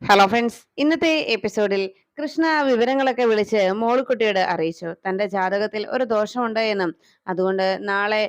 Hello friends, ഇന്നത്തെ എപ്പിസോഡിൽ കൃഷ്ണ വിവരങ്ങളൊക്കെ വിളിച്ച് മോളിക്കുട്ടിയോട് അറിയിച്ചു. തന്റെ ജാതകത്തിൽ ഒരു ദോഷമുണ്ട് എന്നും അതുകൊണ്ട് നാളെ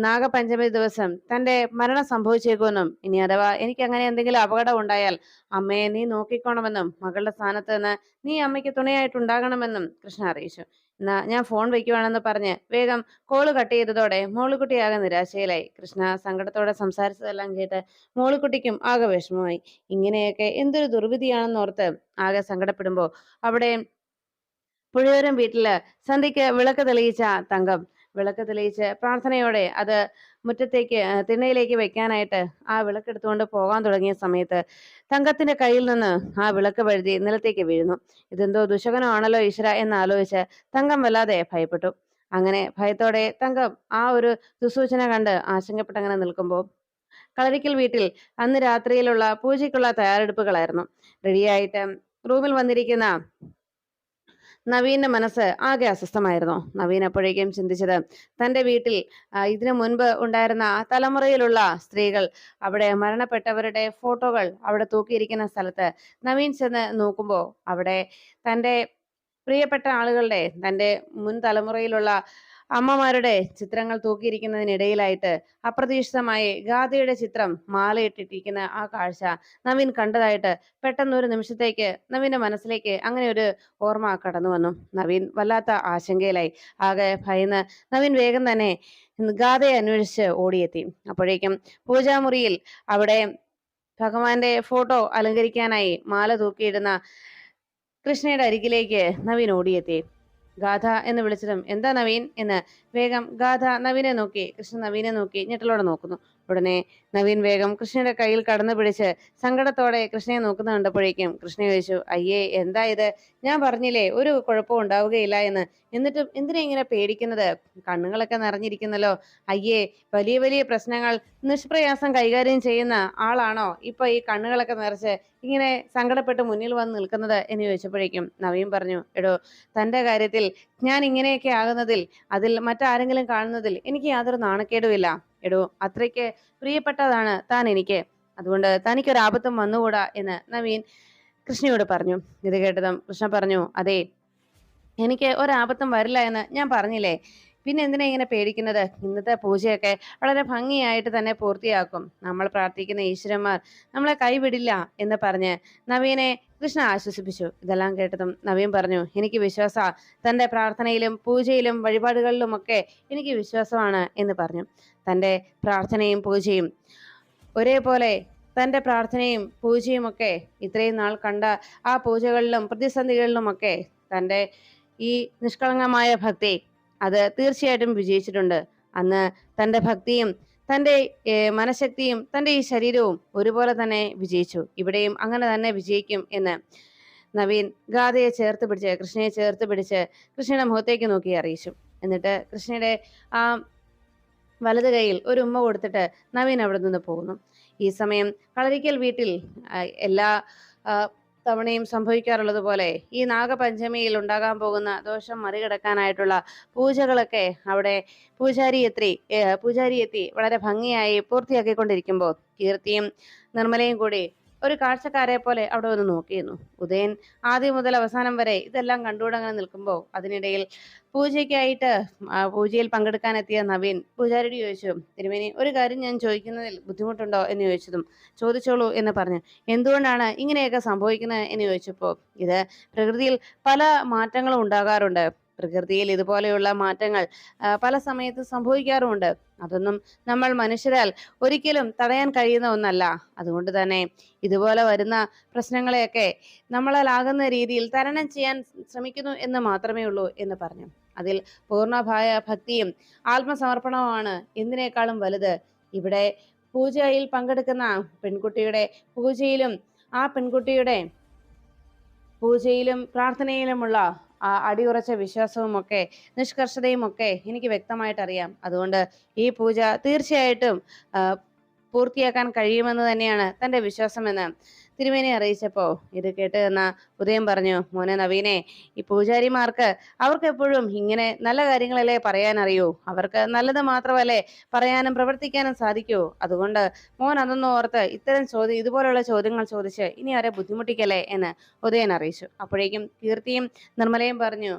നാഗപഞ്ചമി ദിവസം തന്റെ മരണം സംഭവിച്ചേക്കുമെന്നും ഇനി അഥവാ എനിക്ക് അങ്ങനെ എന്തെങ്കിലും അപകടം ഉണ്ടായാൽ അമ്മയെ നീ നോക്കിക്കോണമെന്നും മകളുടെ സ്ഥാനത്ത് നിന്ന് നീ അമ്മയ്ക്ക് തുണയായിട്ടുണ്ടാകണമെന്നും കൃഷ്ണ അറിയിച്ചു. എന്നാ ഞാൻ ഫോൺ വയ്ക്കുവാണെന്ന് പറഞ്ഞ് വേഗം കോള് കട്ട് ചെയ്തതോടെ മോളിക്കുട്ടി നിരാശയിലായി. കൃഷ്ണ സങ്കടത്തോടെ സംസാരിച്ചതെല്ലാം കേട്ട് മോളിക്കുട്ടിക്കും ആകെ വിഷമമായി. ഇങ്ങനെയൊക്കെ എന്തൊരു ദുർവിധിയാണെന്നോർത്ത് ആകെ സങ്കടപ്പെടുമ്പോ അവിടെ പുഴയോരം വീട്ടില് സന്ധ്യയ്ക്ക് വിളക്ക് തെളിയിച്ച തങ്കം വിളക്ക് തെളിയിച്ച് പ്രാർത്ഥനയോടെ അത് മുറ്റത്തേക്ക് തിണ്ണയിലേക്ക് വെക്കാനായിട്ട് ആ വിളക്കെടുത്തുകൊണ്ട് പോകാൻ തുടങ്ങിയ സമയത്ത് തങ്കത്തിന്റെ കയ്യിൽ നിന്ന് ആ വിളക്ക് വഴുതി നിലത്തേക്ക് വീഴുന്നു. ഇതെന്തോ ദുശകനമാണല്ലോ ഈശ്വര എന്നാലോചിച്ച് തങ്കം വല്ലാതെ ഭയപ്പെട്ടു. അങ്ങനെ ഭയത്തോടെ തങ്കം ആ ഒരു ദുസൂചന കണ്ട് ആശങ്കപ്പെട്ടങ്ങനെ നിൽക്കുമ്പോൾ കളരിക്കൽ വീട്ടിൽ അന്ന് രാത്രിയിലുള്ള പൂജയ്ക്കുള്ള തയ്യാറെടുപ്പുകളായിരുന്നു. റെഡിയായിട്ട് റൂമിൽ വന്നിരിക്കുന്ന നവീന്റെ മനസ്സ് ആകെ അസ്വസ്ഥമായിരുന്നു. നവീൻ അപ്പോഴേക്കും ചിന്തിച്ചത് തന്റെ വീട്ടിൽ ഇതിനു മുൻപ് ഉണ്ടായിരുന്ന തലമുറയിലുള്ള സ്ത്രീകൾ അവിടെ മരണപ്പെട്ടവരുടെ ഫോട്ടോകൾ അവിടെ തൂക്കിയിരിക്കുന്ന സ്ഥലത്ത് നവീൻ ചെന്ന് നോക്കുമ്പോൾ അവിടെ തന്റെ പ്രിയപ്പെട്ട ആളുകളുടെ തന്റെ മുൻ തലമുറയിലുള്ള അമ്മമാരുടെ ചിത്രങ്ങൾ തൂക്കിയിരിക്കുന്നതിനിടയിലായിട്ട് അപ്രതീക്ഷിതമായി ഗാഥയുടെ ചിത്രം മാലയിട്ടിരിക്കുന്ന ആ കാഴ്ച നവീൻ കണ്ടതായിട്ട് പെട്ടെന്നൊരു നിമിഷത്തേക്ക് നവീന്റെ മനസ്സിലേക്ക് അങ്ങനെ ഒരു ഓർമ്മ കടന്നു വന്നു. നവീൻ വല്ലാത്ത ആശങ്കയിലായി. ആകെ ഭയന്ന് നവീൻ വേഗം തന്നെ ഗാഥയെ അന്വേഷിച്ച് ഓടിയെത്തി. അപ്പോഴേക്കും പൂജാമുറിയിൽ അവിടെ ഭഗവാന്റെ ഫോട്ടോ അലങ്കരിക്കാനായി മാല തൂക്കിയിടുന്ന കൃഷ്ണയുടെ അരികിലേക്ക് നവീൻ ഓടിയെത്തി. ഗാഥ എന്ന് വിളിച്ചതും എന്താ നവീൻ എന്ന് വേഗം ഗാഥ നവീനെ നോക്കി. കൃഷ്ണ നവീനെ നോക്കി ഞെട്ടലോടെ നോക്കുന്നു. ഉടനെ നവീൻ വേഗം കൃഷ്ണയുടെ കയ്യിൽ കടന്നു പിടിച്ച് സങ്കടത്തോടെ കൃഷ്ണയെ നോക്കുന്ന കണ്ടപ്പോഴേക്കും കൃഷ്ണ ചോദിച്ചു, അയ്യേ എന്താ ഇത്? ഞാൻ പറഞ്ഞില്ലേ ഒരു കുഴപ്പവും ഉണ്ടാവുകയില്ല എന്ന്. എന്നിട്ടും എന്തിനാ ഇങ്ങനെ പേടിക്കുന്നത്? കണ്ണുകളൊക്കെ നിറഞ്ഞിരിക്കുന്നല്ലോ. അയ്യേ, വലിയ വലിയ പ്രശ്നങ്ങൾ നിഷ്പ്രയാസം കൈകാര്യം ചെയ്യുന്ന ആളാണോ ഇപ്പൊ ഈ കണ്ണുകളൊക്കെ നിറച്ച് ഇങ്ങനെ സങ്കടപ്പെട്ട് മുന്നിൽ വന്ന് നിൽക്കുന്നത് എന്ന് ചോദിച്ചപ്പോഴേക്കും നവീൻ പറഞ്ഞു, എടോ, തന്റെ കാര്യത്തിൽ ഞാൻ ഇങ്ങനെയൊക്കെ ആകുന്നതിൽ അതിൽ മറ്റാരെങ്കിലും കാണുന്നതിൽ എനിക്ക് യാതൊരു നാണക്കേടുമില്ല. എടോ, അത്രയ്ക്ക് പ്രിയപ്പെട്ടതാണ് താൻ എനിക്ക്. അതുകൊണ്ട് തനിക്കൊരാപത്തും വന്നുകൂടാ എന്ന് നവീൻ കൃഷ്ണയോട് പറഞ്ഞു. ഇത് കേട്ടതും കൃഷ്ണ പറഞ്ഞു, അതെ, എനിക്ക് ഒരാപത്തും വരില്ല എന്ന് ഞാൻ പറഞ്ഞില്ലേ. പിന്നെ എന്തിനാ ഇങ്ങനെ പേടിക്കുന്നത്? ഇന്നത്തെ പൂജയൊക്കെ വളരെ ഭംഗിയായിട്ട് തന്നെ പൂർത്തിയാക്കും. നമ്മൾ പ്രാർത്ഥിക്കുന്ന ഈശ്വരന്മാർ നമ്മളെ കൈവിടില്ല എന്ന് പറഞ്ഞ് നവീനെ കൃഷ്ണ ആശ്വസിപ്പിച്ചു. ഇതെല്ലാം കേട്ടതും നവീൻ പറഞ്ഞു, എനിക്ക് വിശ്വാസ, തന്റെ പ്രാർത്ഥനയിലും പൂജയിലും വഴിപാടുകളിലുമൊക്കെ എനിക്ക് വിശ്വാസമാണ് എന്ന് പറഞ്ഞു. തന്റെ പ്രാർത്ഥനയും പൂജയും ഒരേപോലെ തന്റെ പ്രാർത്ഥനയും പൂജയും ഒക്കെ ഇത്രയും നാൾ കണ്ട ആ പൂജകളിലും പ്രതിസന്ധികളിലുമൊക്കെ തന്റെ ഈ നിഷ്കളങ്കമായ ഭക്തി അത് തീർച്ചയായിട്ടും വിജയിച്ചിട്ടുണ്ട്. അന്ന് തന്റെ ഭക്തിയും തന്റെ മനഃശക്തിയും തന്റെ ഈ ശരീരവും ഒരുപോലെ തന്നെ വിജയിച്ചു. ഇവിടെയും അങ്ങനെ തന്നെ വിജയിക്കും എന്ന് നവീൻ ഗാഥയെ ചേർത്ത് പിടിച്ച് കൃഷ്ണയെ ചേർത്ത് പിടിച്ച് കൃഷ്ണയുടെ മുഖത്തേക്ക് നോക്കി അറിയിച്ചു. എന്നിട്ട് കൃഷ്ണയുടെ ആ വലത് കൈയിൽ ഒരു ഉമ്മ കൊടുത്തിട്ട് നവീൻ അവിടെ നിന്ന് പോകുന്നു. ഈ സമയം കളരിക്കൽ വീട്ടിൽ എല്ലാ തവണയും സംഭവിക്കാറുള്ളത് പോലെ ഈ നാഗപഞ്ചമിയിൽ ഉണ്ടാകാൻ പോകുന്ന ദോഷം മറികടക്കാനായിട്ടുള്ള പൂജകളൊക്കെ അവിടെ പൂജാരി എത്തി വളരെ ഭംഗിയായി പൂർത്തിയാക്കിക്കൊണ്ടിരിക്കുമ്പോൾ കീർത്തിയും നിർമ്മലയും കൂടി ഒരു കാഴ്ചക്കാരെ പോലെ അവിടെ വന്ന് നോക്കിയിരുന്നു. ഉദയൻ ആദ്യം മുതൽ അവസാനം വരെ ഇതെല്ലാം കണ്ടുകൊണ്ടങ്ങനെ നിൽക്കുമ്പോൾ അതിനിടയിൽ പൂജയ്ക്കായിട്ട് പൂജയിൽ പങ്കെടുക്കാനെത്തിയ നവീൻ പൂജാരിയോട് ചോദിച്ചു, തിരുമേനി, ഒരു കാര്യം ഞാൻ ചോദിക്കുന്നതിൽ ബുദ്ധിമുട്ടുണ്ടോ എന്ന് ചോദിച്ചതും ചോദിച്ചോളൂ എന്ന് പറഞ്ഞു. എന്തുകൊണ്ടാണ് ഇങ്ങനെയൊക്കെ സംഭവിക്കുന്നത് എന്ന് ചോദിച്ചപ്പോൾ ഇത് പ്രകൃതിയിൽ പല മാറ്റങ്ങളും ഉണ്ടാകാറുണ്ട്. പ്രകൃതിയിൽ ഇതുപോലെയുള്ള മാറ്റങ്ങൾ പല സമയത്ത് സംഭവിക്കാറുമുണ്ട്. അതൊന്നും നമ്മൾ മനുഷ്യരാൽ ഒരിക്കലും തടയാൻ കഴിയുന്ന ഒന്നല്ല. അതുകൊണ്ട് തന്നെ ഇതുപോലെ വരുന്ന പ്രശ്നങ്ങളെയൊക്കെ നമ്മളാലാകുന്ന രീതിയിൽ തരണം ചെയ്യാൻ ശ്രമിക്കുന്നു എന്ന് മാത്രമേ ഉള്ളൂ എന്ന് പറഞ്ഞു. അതിൽ പൂർണ്ണമായ ഭക്തിയും ആത്മസമർപ്പണവുമാണ് എന്തിനേക്കാളും വലുത്. ഇവിടെ പൂജയിൽ പങ്കെടുക്കുന്ന പെൺകുട്ടിയുടെ ആ പെൺകുട്ടിയുടെ പൂജയിലും പ്രാർത്ഥനയിലുമുള്ള അടിയുറച്ച വിശ്വാസവും ഒക്കെ നിഷ്കർഷതയും ഒക്കെ എനിക്ക് വ്യക്തമായിട്ട് അറിയാം. അതുകൊണ്ട് ഈ പൂജ തീർച്ചയായിട്ടും പൂർത്തിയാക്കാൻ കഴിയുമെന്ന് തന്നെയാണ് തന്റെ വിശ്വാസമെന്ന് തിരുമേനി അറിയിച്ചപ്പോ ഇത് കേട്ട് നിന്ന ഉദയൻ പറഞ്ഞു, മോനെ നവീനെ, ഈ പൂജാരിമാർക്ക് അവർക്ക് എപ്പോഴും ഇങ്ങനെ നല്ല കാര്യങ്ങളല്ലേ പറയാൻ അറിയൂ. അവർക്ക് നല്ലത് മാത്രമല്ലേ പറയാനും പ്രവർത്തിക്കാനും സാധിക്കൂ. അതുകൊണ്ട് മോൻ അതൊന്നും ഓർത്ത് ഇതുപോലുള്ള ചോദ്യങ്ങൾ ചോദിച്ച് ഇനി ആരെ ബുദ്ധിമുട്ടിക്കല്ലേ എന്ന് ഉദയൻ അറിയിച്ചു. അപ്പോഴേക്കും കീർത്തിയും നിർമ്മലയും പറഞ്ഞു,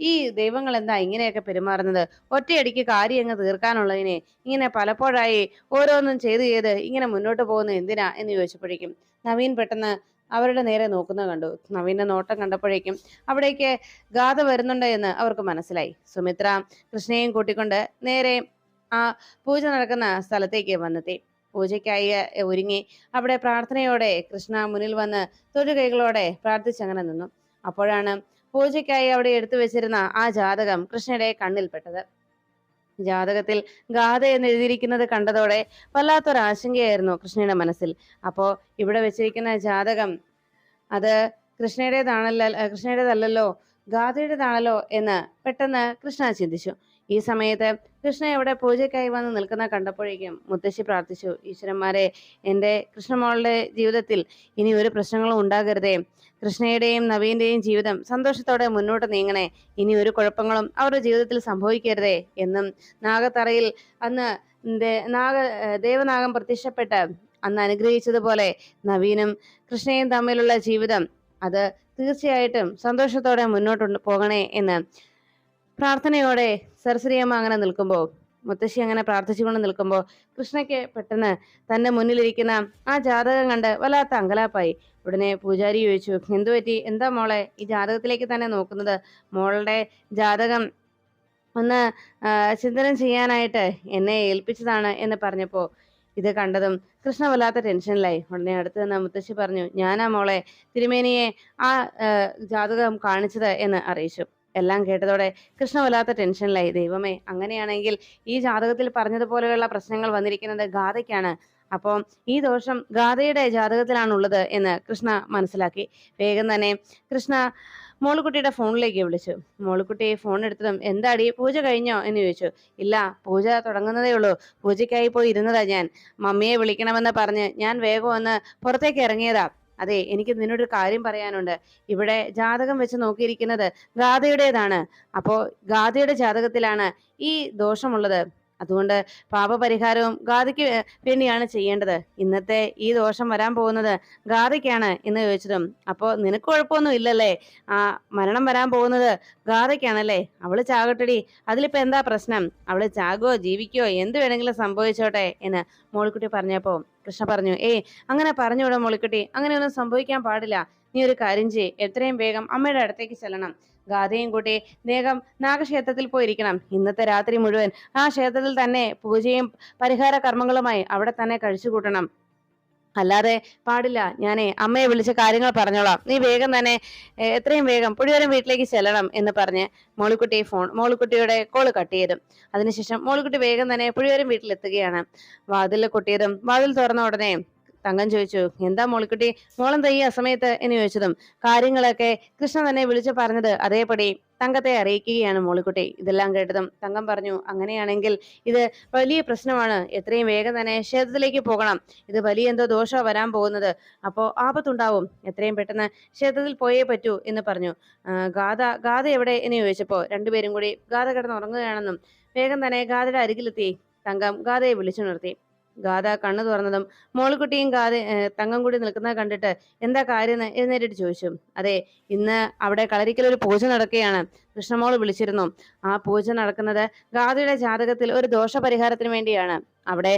ഈ ദൈവങ്ങൾ എന്താ ഇങ്ങനെയൊക്കെ പെരുമാറുന്നത്? ഒറ്റയടിക്ക് കാര്യം അങ്ങ് തീർക്കാനുള്ളതിനെ ഇങ്ങനെ പലപ്പോഴായി ഓരോന്നും ചെയ്ത് ഇങ്ങനെ മുന്നോട്ട് പോകുന്നത് എന്തിനാ എന്ന് ചോദിച്ചപ്പോഴേക്കും നവീൻ പെട്ടെന്ന് അവരുടെ നേരെ നോക്കുന്നത് കണ്ടു. നവീന്റെ നോട്ടം കണ്ടപ്പോഴേക്കും അവിടേക്ക് ഗാഥ വരുന്നുണ്ട് എന്ന് അവർക്ക് മനസ്സിലായി. സുമിത്ര കൃഷ്ണയെയും കൂട്ടിക്കൊണ്ട് നേരെ ആ പൂജ നടക്കുന്ന സ്ഥലത്തേക്ക് വന്നെത്തി. പൂജയ്ക്കായി ഒരുങ്ങി അവിടെ പ്രാർത്ഥനയോടെ കൃഷ്ണ മുന്നിൽ വന്ന് തൊഴുകൈകളോടെ പ്രാർത്ഥിച്ചങ്ങനെ നിന്നു. അപ്പോഴാണ് പൂജയ്ക്കായി അവിടെ എടുത്തു വെച്ചിരുന്ന ആ ജാതകം കൃഷ്ണയുടെ കണ്ണിൽപ്പെട്ടത്. ജാതകത്തിൽ ഗാഥ എന്ന് എഴുതിയിരിക്കുന്നത് കണ്ടതോടെ വല്ലാത്തൊരാശങ്കയായിരുന്നു കൃഷ്ണയുടെ മനസ്സിൽ. അപ്പോ ഇവിടെ വെച്ചിരിക്കുന്ന ജാതകം അത് കൃഷ്ണയുടേതല്ലല്ലോ, ഗാഥയുടേതാണല്ലോ എന്ന് പെട്ടെന്ന് കൃഷ്ണ ചിന്തിച്ചു. ഈ സമയത്ത് കൃഷ്ണ എവിടെ പൂജയ്ക്കായി വന്ന് നിൽക്കുന്ന കണ്ടപ്പോഴേക്കും മുത്തശ്ശി പ്രാർത്ഥിച്ചു, ഈശ്വരന്മാരെ, എൻ്റെ കൃഷ്ണമോളുടെ ജീവിതത്തിൽ ഇനി ഒരു പ്രശ്നങ്ങളും ഉണ്ടാകരുതേ. കൃഷ്ണയുടെയും നവീന്റെയും ജീവിതം സന്തോഷത്തോടെ മുന്നോട്ട് നീങ്ങണേ. ഇനി ഒരു കുഴപ്പങ്ങളും അവരുടെ ജീവിതത്തിൽ സംഭവിക്കരുതേ എന്നും നാഗത്തറയിൽ അന്ന് ദേവനാഗം പ്രത്യക്ഷപ്പെട്ട് അന്ന് അനുഗ്രഹിച്ചതുപോലെ നവീനും കൃഷ്ണയും തമ്മിലുള്ള ജീവിതം അത് തീർച്ചയായിട്ടും സന്തോഷത്തോടെ മുന്നോട്ട് പോകണേ എന്ന് പ്രാർത്ഥനയോടെ സരസ്വതിയമ്മ അങ്ങനെ നിൽക്കുമ്പോൾ, മുത്തശ്ശി അങ്ങനെ പ്രാർത്ഥിച്ചുകൊണ്ട് നിൽക്കുമ്പോൾ കൃഷ്ണയ്ക്ക് പെട്ടെന്ന് തന്റെ മുന്നിലിരിക്കുന്ന ആ ജാതകം കണ്ട് വല്ലാത്ത അങ്കലാപ്പായി. ഉടനെ പൂജാരി ചോദിച്ചു, എന്തു പറ്റി? എന്താ മോളെ ഈ ജാതകത്തിലേക്ക് തന്നെ നോക്കുന്നത്? മോളുടെ ജാതകം ഒന്ന് ചിന്തനം ചെയ്യാനായിട്ട് എന്നെ ഏൽപ്പിച്ചതാണ് എന്ന് പറഞ്ഞപ്പോ ഇത് കണ്ടതും കൃഷ്ണ വല്ലാത്ത ടെൻഷനിലായി. ഉടനെ അടുത്ത് നിന്ന് മുത്തശ്ശി പറഞ്ഞു, ഞാനാ മോളെ തിരുമേനിയെ ആ ജാതകം കാണിച്ചത് എന്ന് അറിയിച്ചു. എല്ലാം കേട്ടതോടെ കൃഷ്ണ വല്ലാത്ത ടെൻഷനിലായി. ദൈവമേ, അങ്ങനെയാണെങ്കിൽ ഈ ജാതകത്തിൽ പറഞ്ഞതുപോലെയുള്ള പ്രശ്നങ്ങൾ വന്നിരിക്കുന്നത് ഗാഥയ്ക്കാണ്. അപ്പോൾ ഈ ദോഷം ഗാഥയുടെ ജാതകത്തിലാണുള്ളത് എന്ന് കൃഷ്ണ മനസ്സിലാക്കി. വേഗം തന്നെ കൃഷ്ണ മോളുക്കുട്ടിയുടെ ഫോണിലേക്ക് വിളിച്ചു. മോളുക്കുട്ടി ഫോൺ എടുത്തതും, എന്താടി പൂജ കഴിഞ്ഞോ എന്ന് ചോദിച്ചു. ഇല്ല, പൂജ തുടങ്ങുന്നതേ ഉള്ളൂ. പൂജയ്ക്കായി പോയി ഇരുന്നതാ ഞാൻ. മമ്മിയെ വിളിക്കണമെന്ന് പറഞ്ഞ് ഞാൻ വേഗം ഒന്ന് പുറത്തേക്ക് ഇറങ്ങിയതാ. അതെ, എനിക്ക് നിന്നോടൊരു കാര്യം പറയാനുണ്ട്. ഇവിടെ ജാതകം വെച്ച് നോക്കിയിരിക്കുന്നത് ഗാഥയുടേതാണ്. അപ്പോ ഗാഥയുടെ ജാതകത്തിലാണ് ഈ ദോഷമുള്ളത്. അതുകൊണ്ട് പാപപരിഹാരവും ഗാഥയ്ക്ക് വേണ്ടിയാണ് ചെയ്യേണ്ടത്. ഇന്നത്തെ ഈ ദോഷം വരാൻ പോകുന്നത് ഗാഥയ്ക്കാണ് എന്ന് ചോദിച്ചതും, അപ്പോൾ നിനക്ക് കുഴപ്പമൊന്നും ഇല്ലല്ലേ? ആ മരണം വരാൻ പോകുന്നത് ഗാഥയ്ക്കാണല്ലേ? അവള് ചാകട്ടടി, അതിലിപ്പോ എന്താ പ്രശ്നം? അവള് ചാകോ ജീവിക്കോ എന്ത് വേണമെങ്കിലും സംഭവിച്ചോട്ടെ എന്ന് മോളിക്കുട്ടി പറഞ്ഞപ്പോ കൃഷ്ണ പറഞ്ഞു, അങ്ങനെ പറഞ്ഞുകൂടാ മോളിക്കുട്ടി, അങ്ങനെയൊന്നും സംഭവിക്കാൻ പാടില്ല. നീ ഒരു കാര്യം ചെയ്യ്, എത്രയും വേഗം അമ്മയുടെ അടുത്തേക്ക് ചെല്ലണം. ഗാഥയും കൂട്ടി വേഗം നാഗക്ഷേത്രത്തിൽ പോയിരിക്കണം. ഇന്നത്തെ രാത്രി മുഴുവൻ ആ ക്ഷേത്രത്തിൽ തന്നെ പൂജയും പരിഹാര കർമ്മങ്ങളുമായി അവിടെ തന്നെ കഴിച്ചുകൂട്ടണം. അല്ലാതെ പാടില്ല. ഞാനേ അമ്മയെ വിളിച്ച കാര്യങ്ങൾ പറഞ്ഞോളാം. നീ വേഗം തന്നെ എത്രയും വേഗം പുഴിയോരം വീട്ടിലേക്ക് ചെല്ലണം എന്ന് പറഞ്ഞ് മോളിക്കുട്ടിയുടെ കോള് കട്ട് ചെയ്തു. അതിനുശേഷം മോളിക്കുട്ടി വേഗം തന്നെ പുഴിയോരം വീട്ടിലെത്തുകയാണ്. വാതിൽ കൊട്ടിയതും വാതിൽ തുറന്ന ഉടനെ തങ്കം ചോദിച്ചു, എന്താ മോളിക്കുട്ടി, മോളെന്താ ഈ അസമയത്ത് എന്ന് ചോദിച്ചതും കാര്യങ്ങളൊക്കെ കൃഷ്ണ തന്നെ വിളിച്ചു പറഞ്ഞത് അതേപടി തങ്കത്തെ അറിയിക്കുകയാണ് മോളിക്കുട്ടി. ഇതെല്ലാം കേട്ടതും തങ്കം പറഞ്ഞു, അങ്ങനെയാണെങ്കിൽ ഇത് വലിയ പ്രശ്നമാണ്. എത്രയും വേഗം തന്നെ ക്ഷേത്രത്തിലേക്ക് പോകണം. ഇത് വലിയ എന്തോ ദോഷമാണ് വരാൻ പോകുന്നത്. അപ്പോൾ ആപത്തുണ്ടാവും. എത്രയും പെട്ടെന്ന് ക്ഷേത്രത്തിൽ പോയേ പറ്റൂ എന്ന് പറഞ്ഞു. ഗാഥ എവിടെ എന്ന് ചോദിച്ചപ്പോൾ രണ്ടുപേരും കൂടി ഗാഥ കിടന്നുറങ്ങുകയാണെന്നും വേഗം തന്നെ ഗാഥയുടെ അരികിലെത്തി തങ്കം ഗാഥയെ വിളിച്ചു നിർത്തി. ഗാഥ കണ്ണു തുറന്നതും മോളിക്കുട്ടിയും തങ്കം കൂടി നിൽക്കുന്നത് കണ്ടിട്ട് എന്താ കാര്യം എഴുന്നേറ്റിട്ട് ചോദിച്ചു. അതെ, ഇന്ന് അവിടെ കളരിക്കൽ ഒരു പൂജ നടക്കുകയാണ്. കൃഷ്ണമോള് വിളിച്ചിരുന്നു. ആ പൂജ നടക്കുന്നത് ഗാഥയുടെ ജാതകത്തിൽ ഒരു ദോഷപരിഹാരത്തിന് വേണ്ടിയാണ്. അവിടെ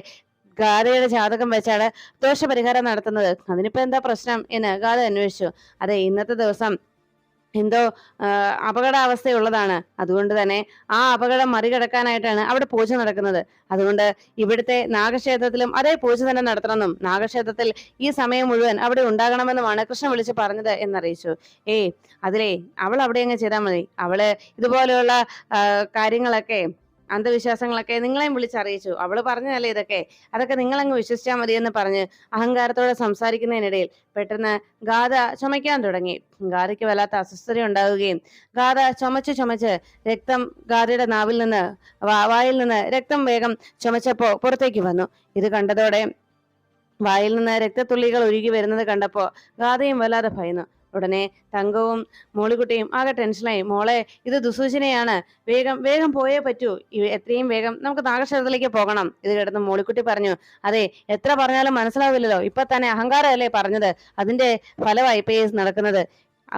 ഗാഥയുടെ ജാതകം വെച്ചാണ് ദോഷപരിഹാരം നടത്തുന്നത്. അതിനിപ്പോ എന്താ പ്രശ്നം എന്ന് ഗാഥ അന്വേഷിച്ചു. അതെ, ഇന്നത്തെ ദിവസം എന്തോ അപകടാവസ്ഥയുള്ളതാണ്. അതുകൊണ്ട് തന്നെ ആ അപകടം മറികടക്കാനായിട്ടാണ് അവിടെ പൂജ നടക്കുന്നത്. അതുകൊണ്ട് ഇവിടുത്തെ നാഗക്ഷേത്രത്തിലും അതേ പൂജ തന്നെ നടത്തണമെന്നും നാഗക്ഷേത്രത്തിൽ ഈ സമയം മുഴുവൻ അവിടെ ഉണ്ടാകണമെന്നുമാണ് കൃഷ്ണൻ വിളിച്ച് പറഞ്ഞത് എന്നറിയിച്ചു. അതിലേ അവൾ അവിടെ അങ്ങ് ചെയ്താൽ മതി. അവള് ഇതുപോലെയുള്ള കാര്യങ്ങളൊക്കെ അന്ധവിശ്വാസങ്ങളൊക്കെ നിങ്ങളെയും വിളിച്ചറിയിച്ചു. അവള് പറഞ്ഞതല്ലേ അതൊക്കെ നിങ്ങളങ്ങ് വിശ്വസിച്ചാൽ മതി എന്ന് പറഞ്ഞ് അഹങ്കാരത്തോടെ സംസാരിക്കുന്നതിനിടയിൽ പെട്ടെന്ന് ഗാഥ ചുമയ്ക്കാൻ തുടങ്ങി. ഗാഥയ്ക്ക് വല്ലാത്ത അസ്വസ്ഥത ഉണ്ടാവുകയും ഗാഥ ചുമച്ച് രക്തം ഗാഥയുടെ നാവിൽ നിന്ന് വായിൽ നിന്ന് രക്തം വേഗം ചുമച്ചപ്പോ പുറത്തേക്ക് വന്നു. ഇത് കണ്ടതോടെ വായിൽ നിന്ന് രക്തത്തുള്ളികൾ ഒഴുകി വരുന്നത് കണ്ടപ്പോ ഗാഥയും വല്ലാതെ ഭയന്നു. ഉടനെ തങ്കവും മോളിക്കുട്ടിയും ആകെ ടെൻഷനായി. മോളെ, ഇത് ദുസൂചനയാണ്, വേഗം വേഗം പോയേ പറ്റൂ, എത്രയും വേഗം നമുക്ക് നാഗക്ഷേത്രത്തിലേക്ക് പോകണം. ഇത് കേട്ടത് മോളിക്കുട്ടി പറഞ്ഞു, അതെ, എത്ര പറഞ്ഞാലും മനസ്സിലാവില്ലല്ലോ, ഇപ്പൊ തന്നെ അഹങ്കാരമല്ലേ പറഞ്ഞത്, അതിന്റെ ഫലമായി ഇപ്പൊ ഈ നടക്കുന്നത്.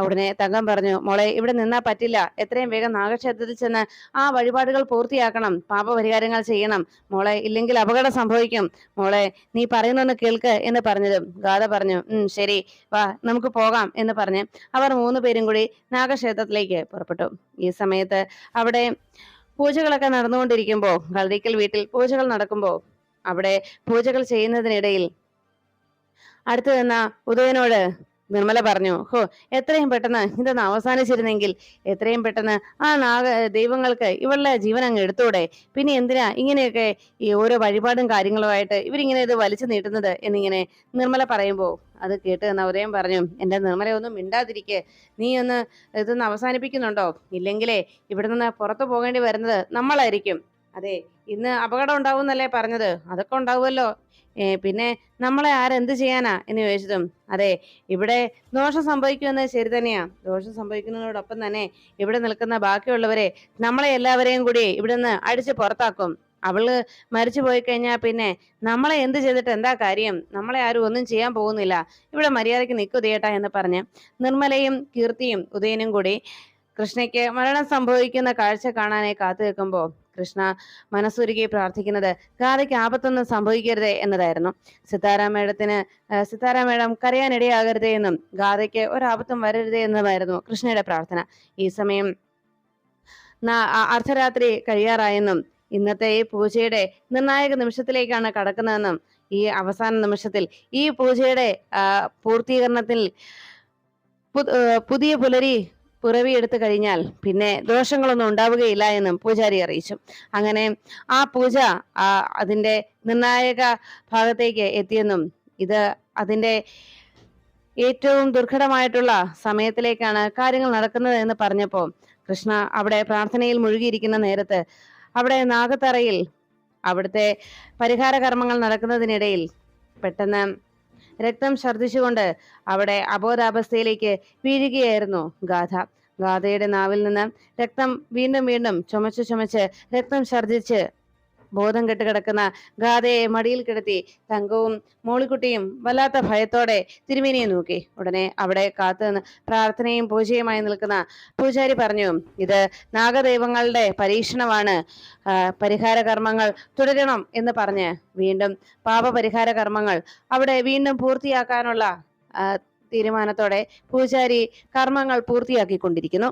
ഉടനെ തങ്കം പറഞ്ഞു, മോളെ, ഇവിടെ നിന്നാ പറ്റില്ല, എത്രയും വേഗം നാഗക്ഷേത്രത്തിൽ ചെന്ന് ആ വഴിപാടുകൾ പൂർത്തിയാക്കണം, പാപപരിഹാരങ്ങൾ ചെയ്യണം മോളെ, ഇല്ലെങ്കിൽ അപകടം സംഭവിക്കും. മോളെ, നീ പറയുന്നൊന്ന് കേൾക്ക് എന്ന് പറഞ്ഞതും ഗാഥ പറഞ്ഞു, ശരി, വാ നമുക്ക് പോകാം എന്ന് പറഞ്ഞ് അവർ 3 പേരും കൂടി നാഗക്ഷേത്രത്തിലേക്ക് പുറപ്പെട്ടു. ഈ സമയത്ത് അവിടെ പൂജകളൊക്കെ നടന്നുകൊണ്ടിരിക്കുമ്പോ, കളരിക്കൽ വീട്ടിൽ പൂജകൾ നടക്കുമ്പോ, അവിടെ പൂജകൾ ചെയ്യുന്നതിനിടയിൽ അടുത്തു നിന്ന ഉദയനോട് നിർമ്മല പറഞ്ഞു, ഹോ, എത്രയും പെട്ടെന്ന് ഇതൊന്ന് അവസാനിച്ചിരുന്നെങ്കിൽ, എത്രയും പെട്ടെന്ന് ആ ദൈവങ്ങൾക്ക് ഇവളുടെ ജീവൻ അങ്ങ് എടുത്തൂടെ, പിന്നെ എന്തിനാ ഇങ്ങനെയൊക്കെ ഈ ഓരോ വഴിപാടും കാര്യങ്ങളുമായിട്ട് ഇവരിങ്ങനെ ഇത് വലിച്ചു നീട്ടുന്നത് എന്നിങ്ങനെ നിർമ്മല പറയുമ്പോ അത് കേട്ട് നിന്ന ഉദയം പറഞ്ഞു, എന്റെ നിർമ്മല ഒന്നും മിണ്ടാതിരിക്കെ, നീ ഒന്ന് ഇതൊന്ന് അവസാനിപ്പിക്കുന്നുണ്ടോ, ഇല്ലെങ്കിലേ ഇവിടെ നിന്ന് പുറത്തു പോകേണ്ടി വരുന്നത് നമ്മളായിരിക്കും. അതെ, ഇന്ന് അപകടം ഉണ്ടാവും എന്നല്ലേ പറഞ്ഞത്, അതൊക്കെ ഉണ്ടാവുമല്ലോ, പിന്നെ നമ്മളെ ആരെന്ത് ചെയ്യാനാ എന്ന് ചോദിച്ചതും, അതെ, ഇവിടെ ദോഷം സംഭവിക്കുമെന്ന് ശരി തന്നെയാ, ദോഷം സംഭവിക്കുന്നതിനോടൊപ്പം തന്നെ ഇവിടെ നിൽക്കുന്ന ബാക്കിയുള്ളവരെ, നമ്മളെ എല്ലാവരെയും കൂടി ഇവിടെ നിന്ന് അടിച്ച് പുറത്താക്കും. അവള് മരിച്ചു പോയി കഴിഞ്ഞാൽ പിന്നെ നമ്മളെ എന്ത് ചെയ്തിട്ട് എന്താ കാര്യം, നമ്മളെ ആരും ഒന്നും ചെയ്യാൻ പോകുന്നില്ല, ഇവിടെ മര്യാദയ്ക്ക് നിൽക്കുതേട്ടാ എന്ന് പറഞ്ഞ് നിർമ്മലയും കീർത്തിയും ഉദയനും കൂടി കൃഷ്ണയ്ക്ക് മരണം സംഭവിക്കുന്ന കാഴ്ച കാണാനായി കാത്തു നിൽക്കുമ്പോൾ കൃഷ്ണ മനസ്സുരുകി പ്രാർത്ഥിക്കുന്നത് ഗാഥയ്ക്ക് ആപത്തൊന്നും സംഭവിക്കരുതേ എന്നതായിരുന്നു. സിത്താര മേഡം കരയാനിടയാകരുതേ എന്നും ഗാഥയ്ക്ക് ഒരാപത്തും വരരുതേ എന്നുമായിരുന്നു കൃഷ്ണയുടെ പ്രാർത്ഥന. ഈ സമയം അർദ്ധരാത്രി കഴിയാറായെന്നും ഇന്നത്തെ ഈ പൂജയുടെ നിർണായക നിമിഷത്തിലേക്കാണ് കടക്കുന്നതെന്നും ഈ അവസാന നിമിഷത്തിൽ ഈ പൂജയുടെ പൂർത്തീകരണത്തിൽ പുതിയ പുലരി പുറവിയെടുത്തു കഴിഞ്ഞാൽ പിന്നെ ദോഷങ്ങളൊന്നും ഉണ്ടാവുകയില്ല എന്നും പൂജാരി അറിയിച്ചു. അങ്ങനെ ആ പൂജ അതിന്റെ നിർണായക ഭാഗത്തേക്ക് എത്തിയെന്നും ഇത് അതിന്റെ ഏറ്റവും ദുർഘടമായിട്ടുള്ള സമയത്തിലേക്കാണ് കാര്യങ്ങൾ നടക്കുന്നത് എന്ന് പറഞ്ഞപ്പോൾ കൃഷ്ണ അവിടെ പ്രാർത്ഥനയിൽ മുഴുകിയിരിക്കുന്ന നേരത്ത് അവിടെ നാഗത്തറയിൽ അവിടുത്തെ പരിഹാര കർമ്മങ്ങൾ നടക്കുന്നതിനിടയിൽ പെട്ടെന്ന് രക്തം ഛർദ്ദിച്ചുകൊണ്ട് അവിടെ അബോധാവസ്ഥയിലേക്ക് വീഴുകയായിരുന്നു ഗാഥയുടെ നാവിൽ നിന്ന് രക്തം വീണ്ടും വീണ്ടും ചുമച്ച് രക്തം ഛർദ്ദിച്ച് ബോധം കെട്ട് കിടക്കുന്ന ഗാഥയെ മടിയിൽ കിടത്തി തങ്കവും മോളിക്കുട്ടിയും വല്ലാത്ത ഭയത്തോടെ തിരുമേനിയെ നോക്കി. ഉടനെ അവിടെ കാത്തുനിന്ന് പ്രാർത്ഥനയും പൂജയുമായി നിൽക്കുന്ന പൂജാരി പറഞ്ഞു, ഇത് നാഗദൈവങ്ങളുടെ പരീക്ഷണമാണ്, പരിഹാര കർമ്മങ്ങൾ തുടരണം എന്ന് പറഞ്ഞ് വീണ്ടും പാപപരിഹാര കർമ്മങ്ങൾ അവിടെ വീണ്ടും പൂർത്തിയാക്കാനുള്ള തീരുമാനത്തോടെ പൂജാരി കർമ്മങ്ങൾ പൂർത്തിയാക്കിക്കൊണ്ടിരിക്കുന്നു.